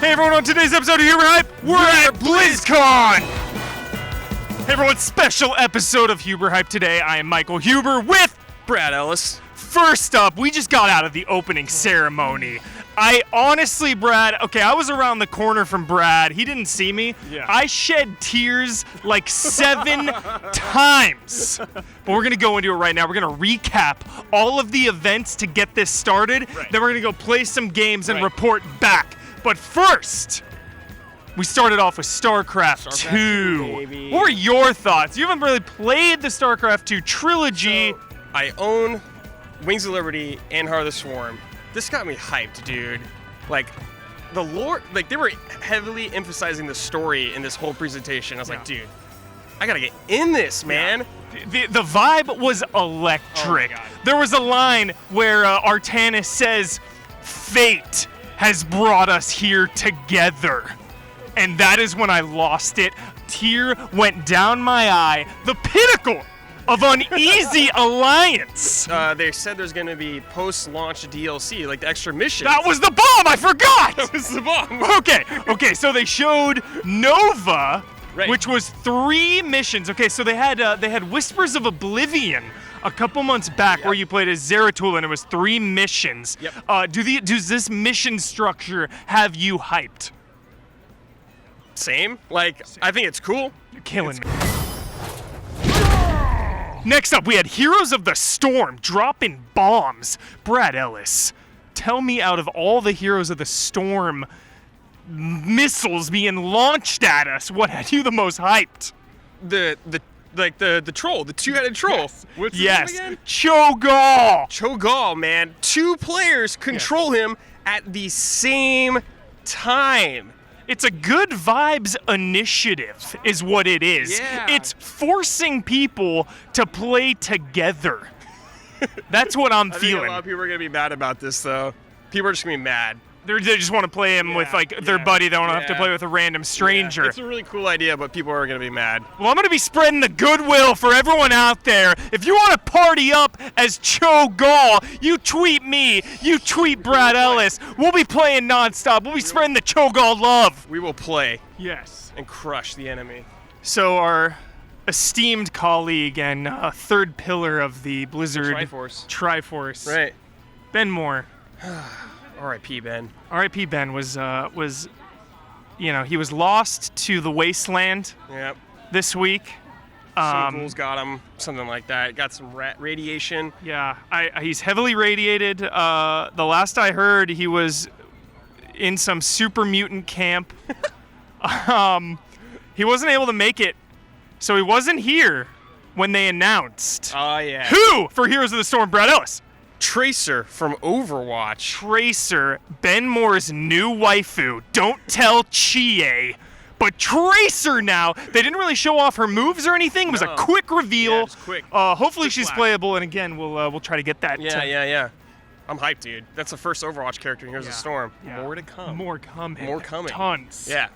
Hey everyone, on today's episode of Huber Hype, we're at Blizzcon! Hey everyone, special episode of Huber Hype today. I am Michael Huber with Brad Ellis. First up, we just got out of the opening ceremony. I honestly, Brad, I was around the corner from Brad. He didn't see me. Yeah. I shed tears like 7 times. But we're going to go into it right now. We're going to recap all of the events to get this started. Right. Then we're going to go play some games and Right. report back. But first, we started off with StarCraft 2. baby. What were your thoughts? You haven't really played the StarCraft 2 trilogy. So, I own Wings of Liberty and Heart of the Swarm. This got me hyped, dude. Like, the lore, like, they were heavily emphasizing the story in this whole presentation. I was like, dude, I gotta get in this, man. The vibe was electric. Oh my God. There was a line where Artanis says, "Fate has brought us here together." And that is when I lost it. Tear went down my eye. The pinnacle of Uneasy Alliance. They said there's gonna be post-launch DLC, like the extra missions. That was the bomb, I forgot! That was the bomb. Okay, so they showed Nova, Right. which was 3 missions. Okay, so they had Whispers of Oblivion a couple months back where you played as Zeratul and it was 3 missions. Yep. Does this mission structure have you hyped? Same. Like, I think it's cool. You're killing me. Next up, we had Heroes of the Storm dropping bombs. Brad Ellis, tell me, out of all the Heroes of the Storm missiles being launched at us, what had you the most hyped? The troll, the two-headed troll. What's his name again? Cho'Gall. Cho'Gall, man. 2 players control him at the same time. It's a good vibes initiative, is what it is. Yeah. It's forcing people to play together. That's what I'm I think feeling. a lot of people are going to be mad about this, though. People are just going to be mad. They just want to play him with their buddy. They don't have to play with a random stranger. Yeah, it's a really cool idea, but people are going to be mad. Well, I'm going to be spreading the goodwill for everyone out there. If you want to party up as Cho'Gall, you tweet me, you tweet Brad Ellis. We'll be playing nonstop. We'll be spreading the Cho'Gall love. We will play Yes. and crush the enemy. So our esteemed colleague and third pillar of the Blizzard Triforce, Right. Ben Moore. R.I.P. Ben. R.I.P. Ben was he was lost to the wasteland Yep. this week. Some ghouls got him, something like that. Got some radiation. Yeah, he's heavily radiated. The last I heard, he was in some super mutant camp. He wasn't able to make it, so he wasn't here when they announced. Oh, yeah. Who for Heroes of the Storm? Brad Ellis. Tracer from Overwatch. Tracer, Ben Moore's new waifu. Don't tell Chie. But Tracer now, they didn't really show off her moves or anything. It was a quick reveal. Yeah, just quick. Hopefully Quick she's flash. playable, and again, we'll try to get that. Yeah. I'm hyped, dude. That's the first Overwatch character in Heroes of the Storm. Yeah. More to come. More coming. More coming. Tons. Yeah.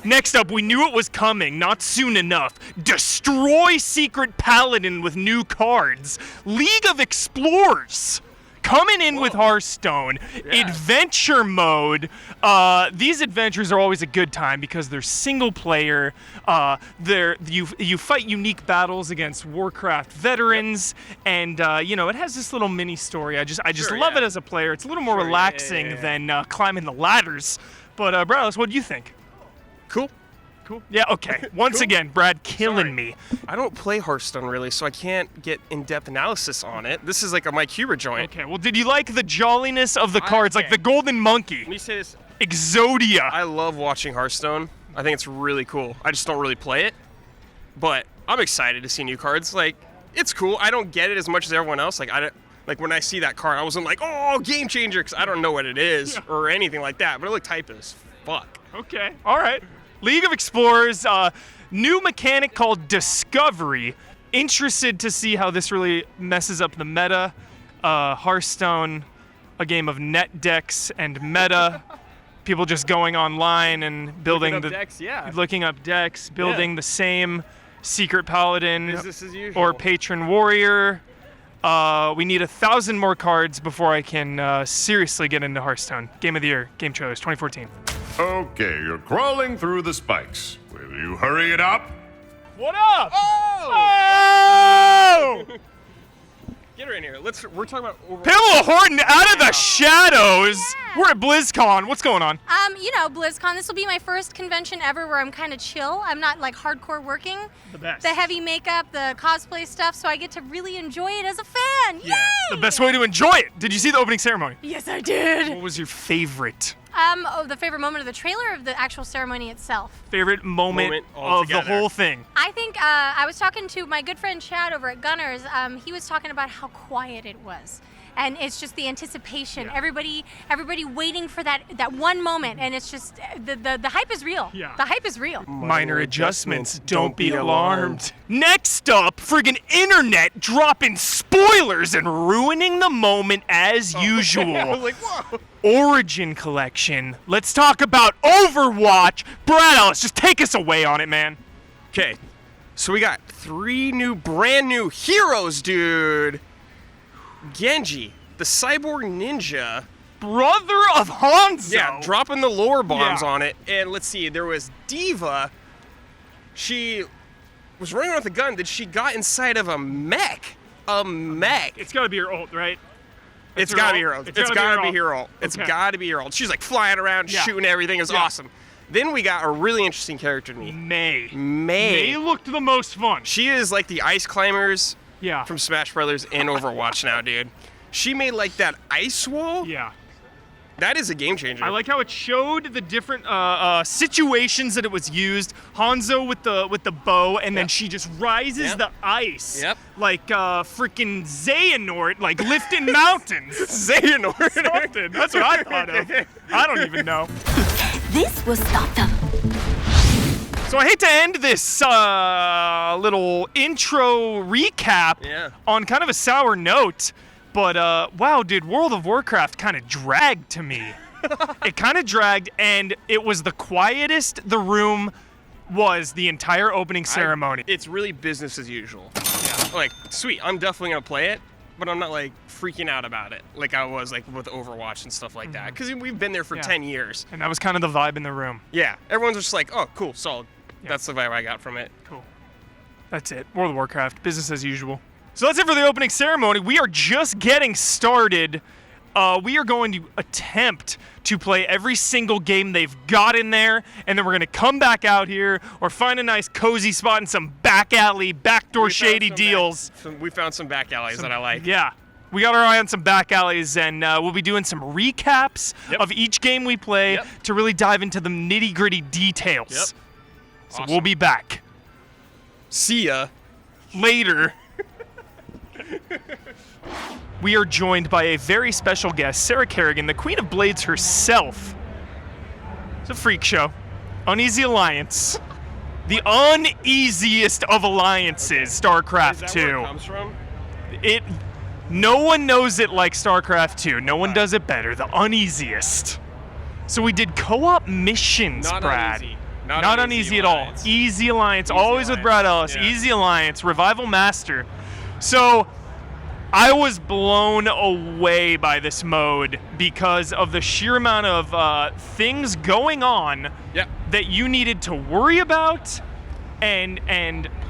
Next up, we knew it was coming, not soon enough. Destroy Secret Paladin with new cards. League of Explorers coming in with Hearthstone. Yeah. Adventure mode. These adventures are always a good time because they're single player. You fight unique battles against Warcraft veterans, and it has this little mini story. I just love it as a player. It's a little more relaxing than climbing the ladders. But Brad, what do you think? Cool. Yeah, okay. Once again, Brad killing Sorry. me. I don't play Hearthstone really, so I can't get in-depth analysis on it. This is like a Mike Huber joint. Okay, well, did you like the jolliness of the cards, like the Golden Monkey, Let me say this. Exodia? I love watching Hearthstone. I think it's really cool. I just don't really play it, but I'm excited to see new cards. Like, it's cool. I don't get it as much as everyone else. Like when I see that card, I wasn't like, oh, game changer, because I don't know what it is or anything like that. But it looked hype as fuck. Okay, all right. League of Explorers, new mechanic called Discovery. Interested to see how this really messes up the meta. Hearthstone, a game of net decks and meta. People just going online and building looking up decks, building the same secret paladin Business as usual. or patron warrior. We need 1,000 more cards before I can seriously get into Hearthstone. Game of the Year, GameTrailers 2014. Okay, you're crawling through the spikes. Will you hurry it up? What up? Oh! Oh! Get her in here. We're talking about Overwatch. Pamela Horton out of the shadows. Yeah. We're at BlizzCon. What's going on? BlizzCon, this will be my first convention ever where I'm kind of chill. I'm not like hardcore working. The best. The heavy makeup, the cosplay stuff, so I get to really enjoy it as a fan. Yeah, Yay! the best way to enjoy it. Did you see the opening ceremony? Yes, I did. What was your favorite? The favorite moment of the trailer or of the actual ceremony itself? Favorite moment of the altogether. whole thing? I think I was talking to my good friend Chad over at Gunners. He was talking about how quiet it was. And it's just the anticipation. Yeah. Everybody waiting for that one moment, and it's just the hype is real. Yeah. The hype is real. Minor adjustments. Don't be alarmed. Next up, friggin' internet dropping spoilers and ruining the moment as usual. I was like, whoa. Origin Collection. Let's talk about Overwatch. Brad Ellis, just take us away on it, man. Okay, so we got 3 brand new heroes, dude. Genji, the cyborg ninja. Brother of Hanzo. Yeah, dropping the lore bombs Yeah. on it. And let's see, there was Diva. She was running around with a gun that she got inside of a mech. A mech. It's gotta be her ult, right? It's her gotta ult? be her ult. It's It's gotta gotta be be her her ult. ult. It's Okay. gotta be her ult. She's like flying around, Yeah. shooting everything. It was Yeah. awesome. Then we got a really interesting character to me. May. May. May looked the most fun. She is like the ice climbers Yeah. from Smash Brothers and Overwatch now, dude. She made like that ice wall. Yeah. That is a game changer. I like how it showed the different situations that it was used. Hanzo with the bow, and then Yep. she just rises Yep. the ice. Yep. Like freaking Xehanort, like lifting mountains. Xehanort. Something. That's what I thought of. I don't even know. This will stop them. So I hate to end this little intro recap Yeah. on kind of a sour note, but wow, dude, World of Warcraft kind of dragged to me. It kind of dragged, and it was the quietest the room was the entire opening ceremony. It's really business as usual. Yeah. Like, sweet, I'm definitely gonna play it, but I'm not like freaking out about it like I was like with Overwatch and stuff like that. Because we've been there for Yeah. 10 years. And that was kind of the vibe in the room. Yeah. Everyone's just like, oh, cool, solid. Yeah. That's the vibe I got from it. Cool. That's it. World of Warcraft, business as usual. So that's it for the opening ceremony. We are just getting started. We are going to attempt to play every single game they've got in there, and then we're going to come back out here or find a nice cozy spot in some back alley, backdoor We found shady some deals. We found some back alleys that I like. Yeah. We got our eye on some back alleys, and we'll be doing some recaps Yep. of each game we play Yep. to really dive into the nitty-gritty details. Yep. So Awesome. we'll be back See ya. later. We are joined by a very special guest, Sarah Kerrigan, the Queen of Blades herself. It's a freak show. Uneasy Alliance. The uneasiest of alliances, StarCraft Is that 2. where it comes from? No one knows it like StarCraft 2. No one does it better. The uneasiest. So we did co-op missions, Not Brad. uneasy. Not uneasy at all. Alliance. Easy Alliance. Easy Always with Brad Ellis. Alliance, yeah. Easy Alliance. Revival Master. So I was blown away by this mode because of the sheer amount of things going on Yep. that you needed to worry about and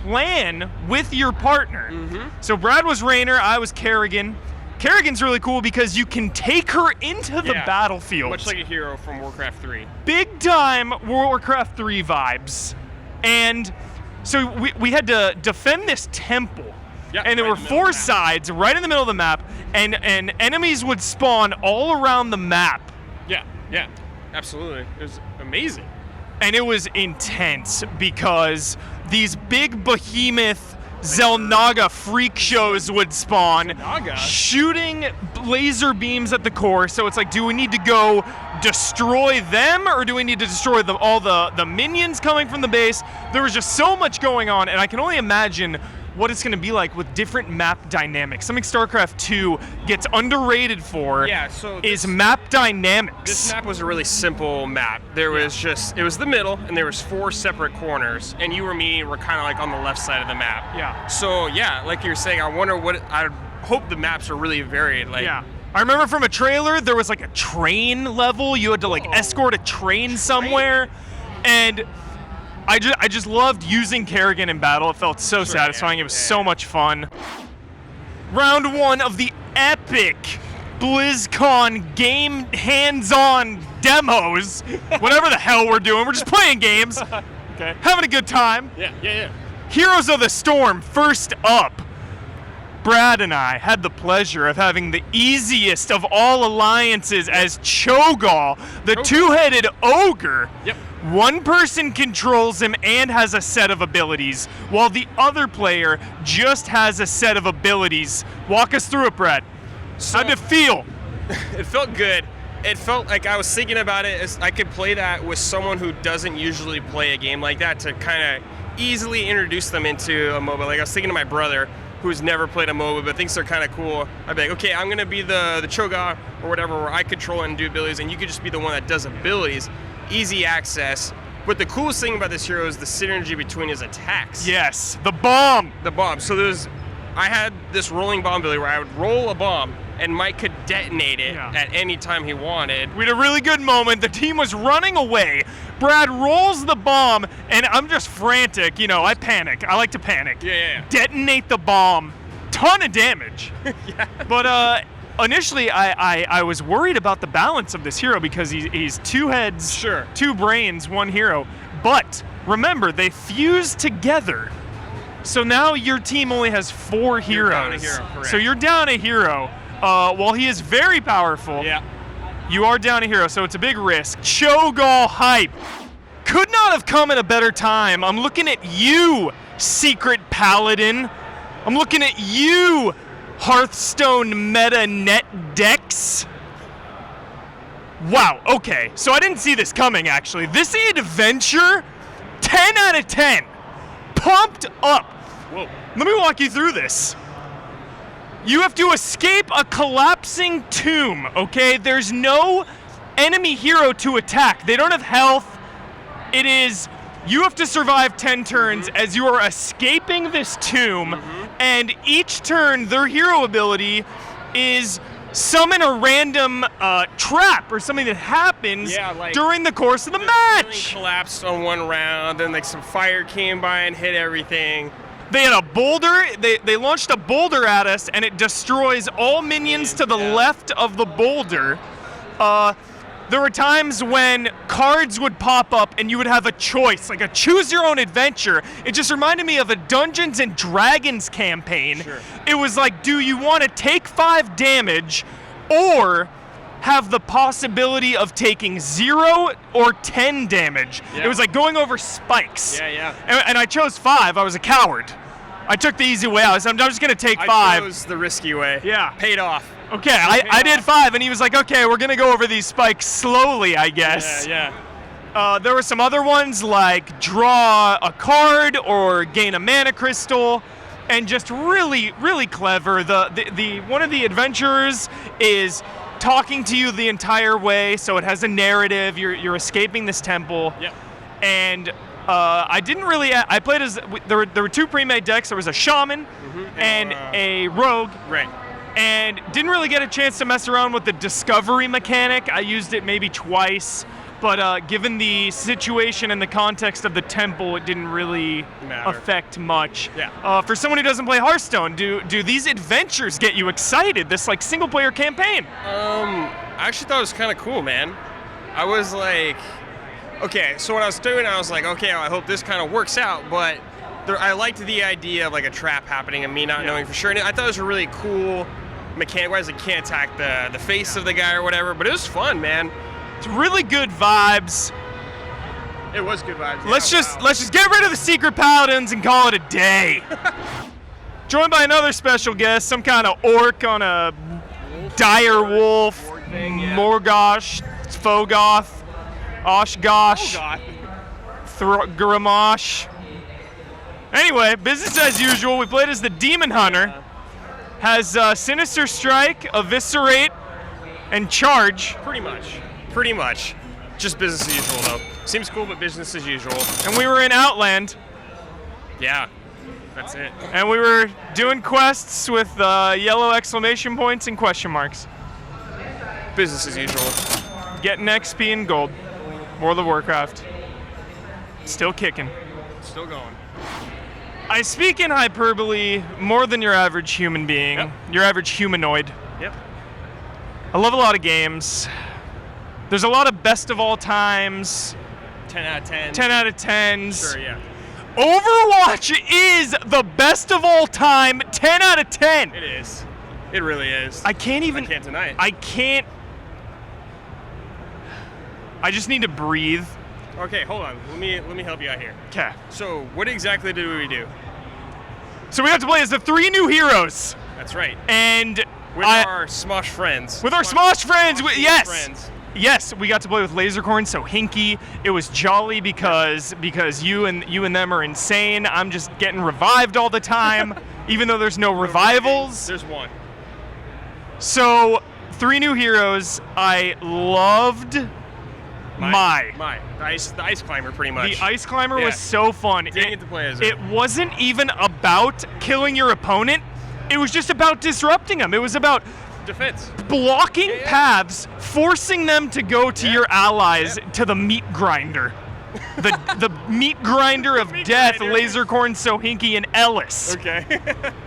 plan with your partner. Mm-hmm. So Brad was Raynor, I was Kerrigan. Kerrigan's really cool because you can take her into the Yeah. battlefield. Much like a hero from Warcraft 3. Big time Warcraft 3 vibes. And so we had to defend this temple. Yeah, And there right were in the middle four of the map. sides right in the middle of the map, and enemies would spawn all around the map. Yeah, absolutely. It was amazing. And it was intense because these big behemoth Zelnaga freak shows would spawn, Zelnaga? shooting laser beams at the core. So it's like, do we need to go destroy them, or do we need to destroy all the minions coming from the base? There was just so much going on, and I can only imagine what it's going to be like with different map dynamics. Something StarCraft 2 gets underrated for Yeah, so is map dynamics. This map was a really simple map. There was it was the middle, and there was 4 separate corners, and you or me were kind of like on the left side of the map. Yeah. So yeah, like you're saying, I wonder what hope the maps are really varied. Like, Yeah. I remember from a trailer, there was like a train level. You had to like escort a train somewhere. And I just loved using Kerrigan in battle. It felt so satisfying. It was so much fun. Round 1 of the epic BlizzCon game hands-on demos. Whatever the hell we're doing. We're just playing games. Okay. Having a good time. Yeah. Heroes of the Storm, first up. Brad and I had the pleasure of having the easiest of all alliances as Cho'Gall, the two-headed ogre. Yep. One person controls him and has a set of abilities, while the other player just has a set of abilities. Walk us through it, Brad. How'd it feel? It felt good. It felt like I was thinking about it as I could play that with someone who doesn't usually play a game like that to kind of easily introduce them into a MOBA. Like I was thinking to my brother, who's never played a MOBA but thinks they're kind of cool. I'd be like, okay, I'm gonna be the Cho'Gall or whatever, where I control and do abilities, and you could just be the one that does abilities. Easy access. But the coolest thing about this hero is the synergy between his attacks. Yes, the bomb. The bomb. So I had this rolling bomb ability where I would roll a bomb and Mike could detonate it at any time he wanted. We had a really good moment. The team was running away. Brad rolls the bomb, and I'm just frantic. You know, I panic. I like to panic. Yeah. Detonate the bomb. Ton of damage. Yeah. But initially, I was worried about the balance of this hero because he's two heads, Sure. two brains, one hero. But remember, they fuse together. So now your team only has 4 heroes. You're down a hero, correct. So you're down a hero. While he is very powerful, you are down a hero, so it's a big risk. Cho'Gall hype. Could not have come at a better time. I'm looking at you, Secret Paladin. I'm looking at you, Hearthstone meta net decks. Wow, okay. So I didn't see this coming, actually. This adventure, 10 out of 10. Pumped up. Whoa. Let me walk you through this. You have to escape a collapsing tomb, okay? There's no enemy hero to attack. They don't have health. It is, you have to survive 10 turns as you are escaping this tomb, and each turn, their hero ability is summon a random trap or something that happens during the course of the match. Collapsed on one round, then like some fire came by and hit everything. They had a boulder, they launched a boulder at us, and it destroys all minions to the left of the boulder. There were times when cards would pop up and you would have a choice, like a choose your own adventure. It just reminded me of a Dungeons and Dragons campaign. Sure. It was like, do you want to take 5 damage or have the possibility of taking 0 or 10 damage? It was like going over spikes. And I chose 5. I was a coward. I took the easy way out. So I'm just going to take 5. I chose the risky way. Yeah. Paid off. Okay, I did 5, and he was like, okay, we're going to go over these spikes slowly, I guess. There were some other ones like draw a card or gain a mana crystal, and just really, really clever. The one of the adventurers is talking to you the entire way, so it has a narrative. You're escaping this temple. And I didn't really. I played as there were 2 pre-made decks. There was a shaman and a rogue. Right. And didn't really get a chance to mess around with the discovery mechanic. I used it maybe twice, but given the situation and the context of the temple, it didn't really affect much. For someone who doesn't play Hearthstone, do these adventures get you excited? This like single player campaign? I actually thought it was kind of cool, man. I was like, okay, so what I was doing, I was like, okay, I hope this kind of works out, but I liked the idea of like a trap happening and me not knowing for sure. And I thought it was a really cool mechanic wise. It can't attack the face of the guy or whatever, but it was fun, man. It's really good vibes. It was good vibes. Let's just get rid of the Secret Paladins and call it a day. Joined by another special guest, some kind of orc on a dire wolf, Morgosh, Fogoth, Oshgosh, Grimosh. Anyway, business as usual. We played as the Demon Hunter. Has Sinister Strike, Eviscerate, and Charge. Pretty much. Just business as usual, though. Seems cool, but business as usual. And we were in Outland. Yeah. That's it. And we were doing quests with yellow exclamation points and question marks. Business as usual. Getting XP and gold. World of Warcraft. Still kicking. Still going. I speak in hyperbole more than your average human being. Yep. Your average humanoid. Yep. I love a lot of games. There's a lot of best of all times. 10 out of 10. 10 out of 10s. Sure, yeah. Overwatch is the best of all time. 10 out of 10. It is. It really is. I can't even. I can't deny it. I can't. I just need to breathe. Okay, hold on. Let me help you out here. Okay. So, what exactly did we do? So we have to play as the 3 new heroes. That's right. And With our Smosh friends. With our Smosh friends. Yes. Friends. Yes, we got to play with Lasercorn, so hinky. It was jolly because you and them are insane. I'm just getting revived all the time, even though there's no revivals. There's one. So 3 new heroes. I loved My. The ice climber, pretty much. The ice climber Yeah. was so fun. Didn't get to play as her. It wasn't even about killing your opponent. It was just about disrupting them. It was about defense. blocking Yeah. paths, forcing them to go to your allies, Yeah. to the meat grinder. The meat grinder of death, grinder. Lasercorn, Sohinki, and Ellis. Okay.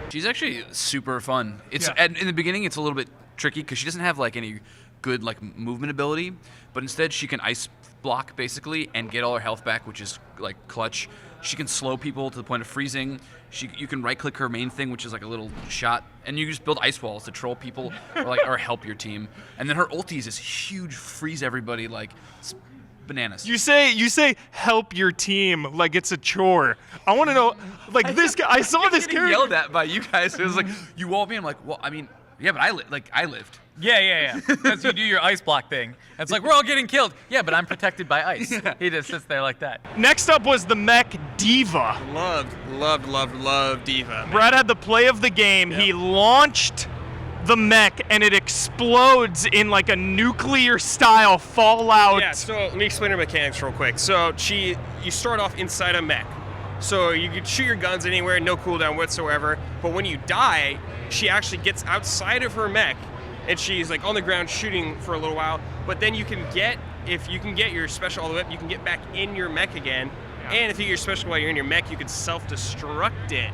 She's actually super fun. It's Yeah. and in the beginning it's a little bit tricky because she doesn't have like any good like movement ability, but instead she can ice block basically and get all her health back, which is like clutch. She can slow people to the point of freezing. You can right click her main thing, which is like a little shot, and you just build ice walls to troll people or help your team. And then her ulti is this huge freeze everybody like bananas. You say help your team like it's a chore. I want to know, like this guy. I saw this Getting character. yelled at by you guys. It was like you walled me. I'm like, well, I mean, yeah, but I lived. Yeah. Because you do your ice block thing. It's like, we're all getting killed. Yeah, but I'm protected by ice. He just sits there like that. Next up was the mech Diva. Loved Diva. Man. Brad had the play of the game. Yep. He launched the mech and it explodes in like a nuclear style fallout. Yeah, so let me explain her mechanics real quick. So you start off inside a mech. So you can shoot your guns anywhere, no cooldown whatsoever. But when you die, she actually gets outside of her mech and she's like on the ground shooting for a little while. But then if you can get your special all the way up, you can get back in your mech again. Yeah. And if you get your special while you're in your mech, you can self-destruct it.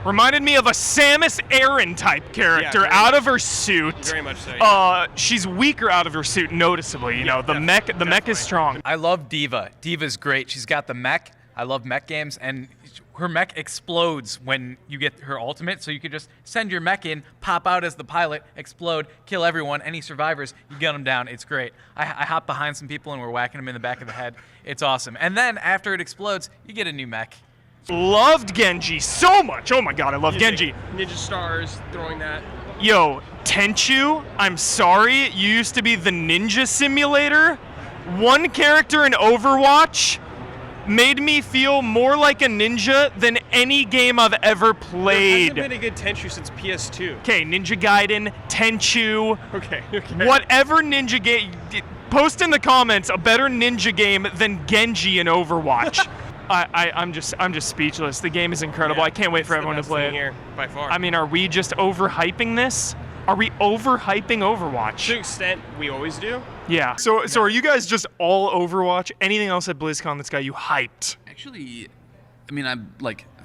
Reminded me of a Samus Aran type character very out much. of her suit. Very much so, yeah. She's weaker out of her suit noticeably. You know, the mech is strong. I love Diva. Diva's great. She's got the mech. I love mech games, and her mech explodes when you get her ultimate, so you could just send your mech in, pop out as the pilot, explode, kill everyone, any survivors, you gun them down. It's great. I hop behind some people and we're whacking them in the back of the head. It's awesome. And then after it explodes, you get a new mech. Loved Genji so much. Oh my god, I love Genji. Ninja Stars throwing that. Yo, Tenchu, I'm sorry, you used to be the ninja simulator. One character in Overwatch made me feel more like a ninja than any game I've ever played. There hasn't been a good Tenchu since PS2. Okay, Ninja Gaiden, Tenchu, Okay. whatever ninja game. Post in the comments a better ninja game than Genji in Overwatch. I'm just speechless. The game is incredible. Yeah, I can't wait for it's the everyone to best play thing it. here, by far. I mean, are we just overhyping this? Are we overhyping Overwatch? To an extent, we always do. Yeah. So are you guys just all Overwatch? Anything else at BlizzCon that's got you hyped? Actually, I mean, I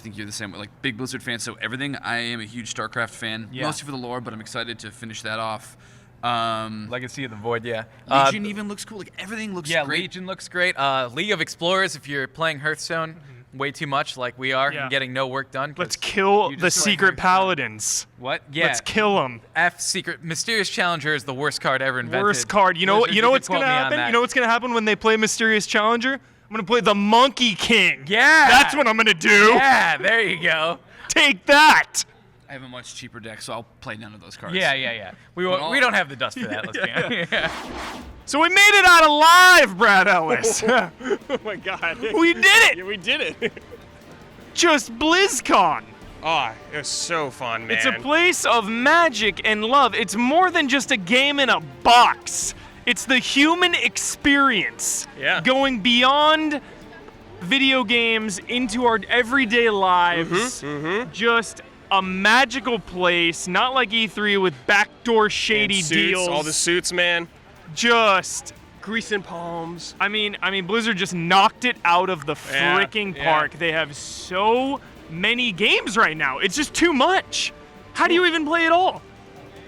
think you're the same way. Like, big Blizzard fan, so everything. I am a huge StarCraft fan, mostly for the lore, but I'm excited to finish that off. Legacy of the Void, yeah. Legion even looks cool. Like, everything looks Yeah, great. Legion looks great. League of Explorers, if you're playing Hearthstone way too much like we are Yeah. and getting no work done. 'cause Let's kill you the just play secret Hearthstone. paladins. What? Yeah. Let's kill them. Secret Mysterious Challenger is the worst card ever invented. Worst card. You know Blizzard, you know could what's quote gonna me on happen? that. You know what's gonna happen when they play Mysterious Challenger? I'm gonna play the Monkey King. Yeah. That's what I'm gonna do. Yeah, there you go. Take that. I have a much cheaper deck, so I'll play none of those cards. Yeah. We all- don't have the dust for that. Let's be honest. Yeah. So we made it out alive, Brad Ellis. Oh my god. We did it. Yeah, we did it. Just BlizzCon. Oh, it was so fun, man. It's a place of magic and love. It's more than just a game in a box. It's the human experience. Yeah. Going beyond video games into our everyday lives. Just a magical place, not like E3 with backdoor shady And suits, deals. all the suits, man. Just, Greasing palms. I mean, Blizzard just knocked it out of the Yeah, freaking yeah. park. They have so many games right now. It's just too much. How do you even play it all?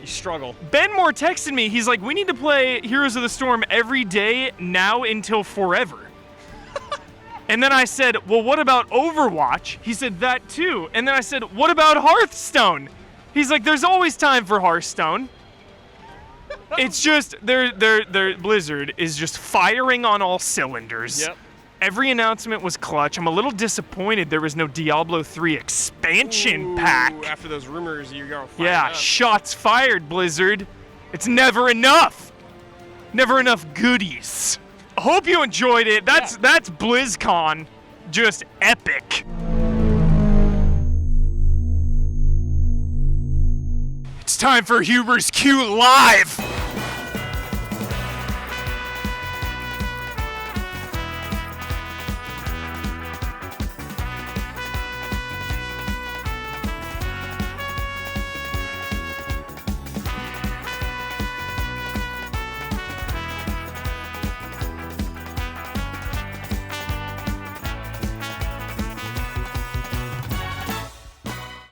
You struggle. Ben Moore texted me. He's like, we need to play Heroes of the Storm every day now until forever. And then I said, well, what about Overwatch? He said, that too. And then I said, what about Hearthstone? He's like, there's always time for Hearthstone. It's just, Blizzard is just firing on all cylinders. Yep. Every announcement was clutch. I'm a little disappointed there was no Diablo 3 expansion pack. Ooh, after those rumors, you're going to find Yeah, out. shots fired, Blizzard. It's never enough. Never enough goodies. I hope you enjoyed it. That's BlizzCon. Just epic. It's time for Huber's Q Live.